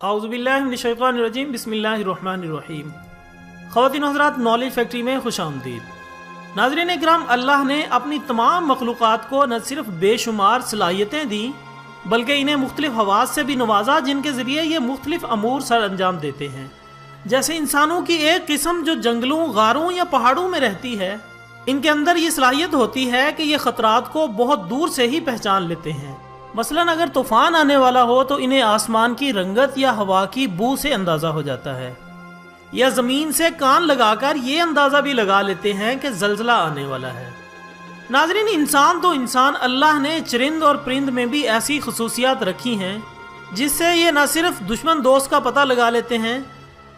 اعوذ باللہ من الشیطان الرجیم، بسم اللہ الرحمن الرحیم۔ خواتین و حضرات، نالج فیکٹری میں خوش آمدید۔ ناظرین اکرام، اللہ نے اپنی تمام مخلوقات کو نہ صرف بے شمار صلاحیتیں دیں بلکہ انہیں مختلف حواس سے بھی نوازا، جن کے ذریعے یہ مختلف امور سر انجام دیتے ہیں۔ جیسے انسانوں کی ایک قسم جو جنگلوں، غاروں یا پہاڑوں میں رہتی ہے، ان کے اندر یہ صلاحیت ہوتی ہے کہ یہ خطرات کو بہت دور سے ہی پہچان لیتے ہیں۔ مثلاً اگر طوفان آنے والا ہو تو انہیں آسمان کی رنگت یا ہوا کی بو سے اندازہ ہو جاتا ہے، یا زمین سے کان لگا کر یہ اندازہ بھی لگا لیتے ہیں کہ زلزلہ آنے والا ہے۔ ناظرین، انسان تو انسان، اللہ نے چرند اور پرند میں بھی ایسی خصوصیات رکھی ہیں جس سے یہ نہ صرف دشمن دوست کا پتہ لگا لیتے ہیں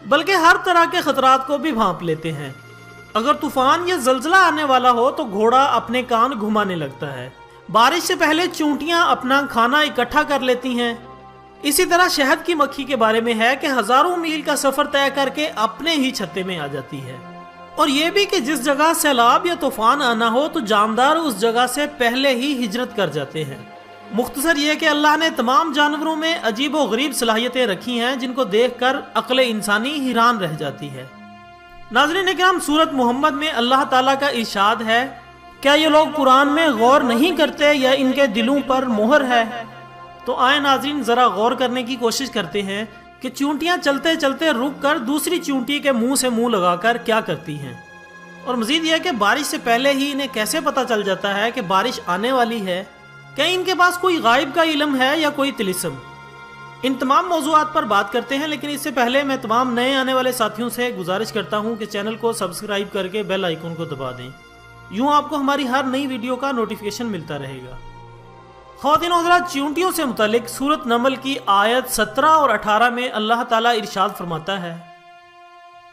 بلکہ ہر طرح کے خطرات کو بھی بھانپ لیتے ہیں۔ اگر طوفان یا زلزلہ آنے والا ہو تو گھوڑا اپنے کان گھمانے لگتا ہے، بارش سے پہلے چونٹیاں اپنا کھانا اکٹھا کر لیتی ہیں۔ اسی طرح شہد کی مکھی کے بارے میں ہے کہ ہزاروں میل کا سفر طے کر کے اپنے ہی چھتے میں آ جاتی ہے۔ اور یہ بھی کہ جس جگہ سیلاب یا طوفان آنا ہو تو جاندار اس جگہ سے پہلے ہی ہجرت کر جاتے ہیں۔ مختصر یہ کہ اللہ نے تمام جانوروں میں عجیب و غریب صلاحیتیں رکھی ہیں جن کو دیکھ کر عقل انسانی حیران رہ جاتی ہے۔ ناظرین اکرام، سورۃ محمد میں اللہ تعالیٰ کا ارشاد ہے، کیا یہ لوگ قرآن میں غور نہیں کرتے یا ان کے دلوں پر مہر ہے؟ تو آئیں ناظرین ذرا غور کرنے کی کوشش کرتے ہیں کہ چونٹیاں چلتے چلتے رک کر دوسری چونٹی کے منہ سے منہ لگا کر کیا کرتی ہیں، اور مزید یہ کہ بارش سے پہلے ہی انہیں کیسے پتہ چل جاتا ہے کہ بارش آنے والی ہے؟ کیا ان کے پاس کوئی غائب کا علم ہے یا کوئی طلسم؟ ان تمام موضوعات پر بات کرتے ہیں، لیکن اس سے پہلے میں تمام نئے آنے والے ساتھیوں سے گزارش کرتا ہوں کہ چینل کو سبسکرائب کر کے بیل آئیکن کو دبا دیں، یوں آپ کو ہماری ہر نئی ویڈیو کا نوٹیفیکیشن ملتا رہے گا۔ خواتین و حضرات، چیونٹیوں سے متعلق سورۃ نمل کی آیت 17 اور 18 میں اللہ تعالیٰ ارشاد فرماتا ہے،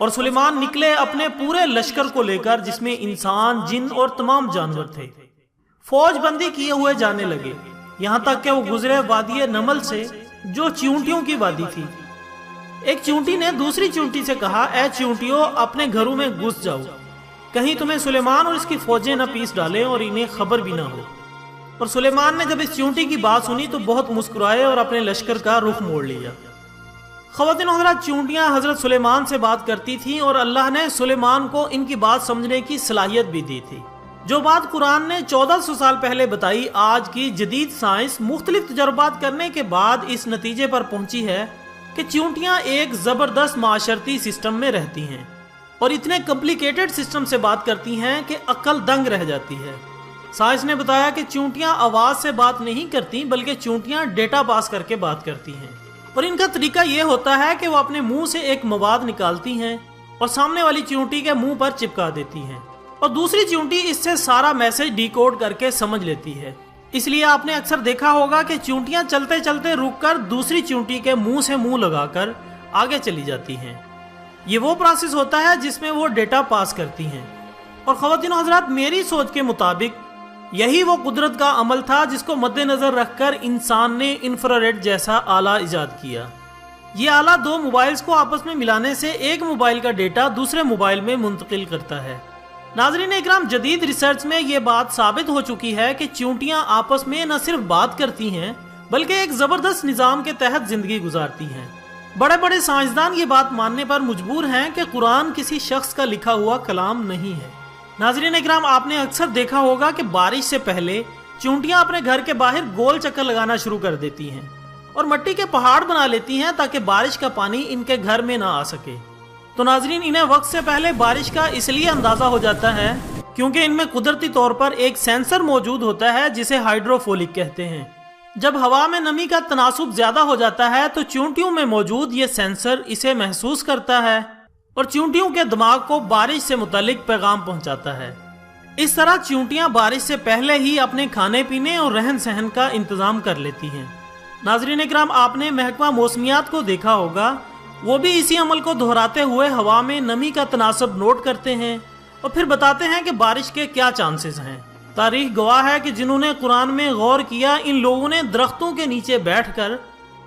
اور سلیمان نکلے اپنے پورے لشکر کو لے کر جس میں انسان، جن اور تمام جانور تھے، فوج بندی کیے ہوئے جانے لگے، یہاں تک کہ وہ گزرے وادی نمل سے جو چیونٹیوں کی وادی تھی۔ ایک چیونٹی نے دوسری چیونٹی سے کہا، اے چیونٹیوں، اپنے گھروں میں گھس جاؤ، کہیں تمہیں سلیمان اور اس کی فوجیں نہ پیس ڈالیں اور انہیں خبر بھی نہ ہو۔ اور سلیمان نے جب اس چیونٹی کی بات سنی تو بہت مسکرائے اور اپنے لشکر کا رخ موڑ لیا۔ خواتین و حضرات، چیونٹیاں حضرت سلیمان سے بات کرتی تھیں اور اللہ نے سلیمان کو ان کی بات سمجھنے کی صلاحیت بھی دی تھی۔ جو بات قرآن نے 1400 سال پہلے بتائی، آج کی جدید سائنس مختلف تجربات کرنے کے بعد اس نتیجے پر پہنچی ہے کہ چیونٹیاں ایک زبردست معاشرتی سسٹم میں رہتی ہیں اور اتنے کمپلیکیٹڈ سسٹم سے بات کرتی ہیں کہ عقل دنگ رہ جاتی ہے۔ سائنس نے بتایا کہ چیونٹیاں آواز سے بات نہیں کرتی بلکہ چیونٹیاں ڈیٹا پاس کر کے بات کرتی ہیں، اور ان کا طریقہ یہ ہوتا ہے کہ وہ اپنے منہ سے ایک مواد نکالتی ہیں اور سامنے والی چیونٹی کے منہ پر چپکا دیتی ہیں، اور دوسری چیونٹی اس سے سارا میسج ڈیکوڈ کر کے سمجھ لیتی ہے۔ اس لیے آپ نے اکثر دیکھا ہوگا کہ چیونٹیاں چلتے چلتے رک کر دوسری چیونٹی کے منہ سے منہ لگا کر آگے چلی جاتی ہیں۔ یہ وہ پروسیس ہوتا ہے جس میں وہ ڈیٹا پاس کرتی ہیں۔ اور خواتین و حضرات، میری سوچ کے مطابق یہی وہ قدرت کا عمل تھا جس کو مد نظر رکھ کر انسان نے انفراریڈ جیسا آلہ ایجاد کیا۔ یہ آلہ دو موبائلز کو آپس میں ملانے سے ایک موبائل کا ڈیٹا دوسرے موبائل میں منتقل کرتا ہے۔ ناظرین اکرام، جدید ریسرچ میں یہ بات ثابت ہو چکی ہے کہ چیونٹیاں آپس میں نہ صرف بات کرتی ہیں بلکہ ایک زبردست نظام کے تحت زندگی گزارتی ہیں۔ بڑے بڑے سائنسدان یہ بات ماننے پر مجبور ہیں کہ قرآن کسی شخص کا لکھا ہوا کلام نہیں ہے۔ ناظرین اکرام، آپ نے اکثر دیکھا ہوگا کہ بارش سے پہلے چیونٹیاں اپنے گھر کے باہر گول چکر لگانا شروع کر دیتی ہیں اور مٹی کے پہاڑ بنا لیتی ہیں تاکہ بارش کا پانی ان کے گھر میں نہ آ سکے۔ تو ناظرین، انہیں وقت سے پہلے بارش کا اس لیے اندازہ ہو جاتا ہے کیونکہ ان میں قدرتی طور پر ایک سینسر موجود ہوتا ہے جسے ہائیڈروفولک کہتے ہیں۔ جب ہوا میں نمی کا تناسب زیادہ ہو جاتا ہے تو چیونٹیوں میں موجود یہ سینسر اسے محسوس کرتا ہے اور چیونٹیوں کے دماغ کو بارش سے متعلق پیغام پہنچاتا ہے۔ اس طرح چیونٹیاں بارش سے پہلے ہی اپنے کھانے پینے اور رہن سہن کا انتظام کر لیتی ہیں۔ ناظرین اکرام، آپ نے محکمہ موسمیات کو دیکھا ہوگا، وہ بھی اسی عمل کو دہراتے ہوئے ہوا میں نمی کا تناسب نوٹ کرتے ہیں اور پھر بتاتے ہیں کہ بارش کے کیا چانسز ہیں۔ تاریخ گواہ ہے کہ جنہوں نے قرآن میں غور کیا، ان لوگوں نے درختوں کے نیچے بیٹھ کر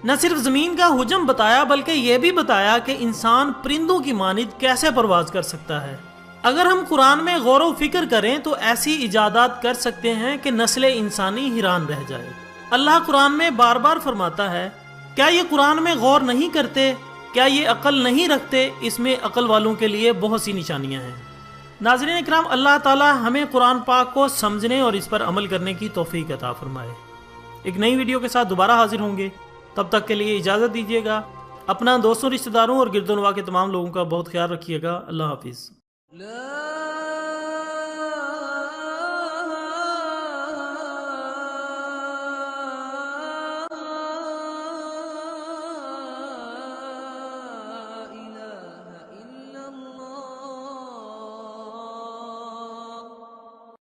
نہ صرف زمین کا حجم بتایا بلکہ یہ بھی بتایا کہ انسان پرندوں کی مانند کیسے پرواز کر سکتا ہے۔ اگر ہم قرآن میں غور و فکر کریں تو ایسی ایجادات کر سکتے ہیں کہ نسل انسانی حیران رہ جائے۔ اللہ قرآن میں بار بار فرماتا ہے کیا یہ قرآن میں غور نہیں کرتے؟ کیا یہ عقل نہیں رکھتے؟ اس میں عقل والوں کے لیے بہت سی نشانیاں ہیں۔ ناظرین اکرام، اللہ تعالی ہمیں قرآن پاک کو سمجھنے اور اس پر عمل کرنے کی توفیق عطا فرمائے۔ ایک نئی ویڈیو کے ساتھ دوبارہ حاضر ہوں گے، تب تک کے لیے اجازت دیجیے گا۔ اپنا دوستوں، رشتہ داروں اور گرد و نواح کے تمام لوگوں کا بہت خیال رکھیے گا۔ اللہ حافظ۔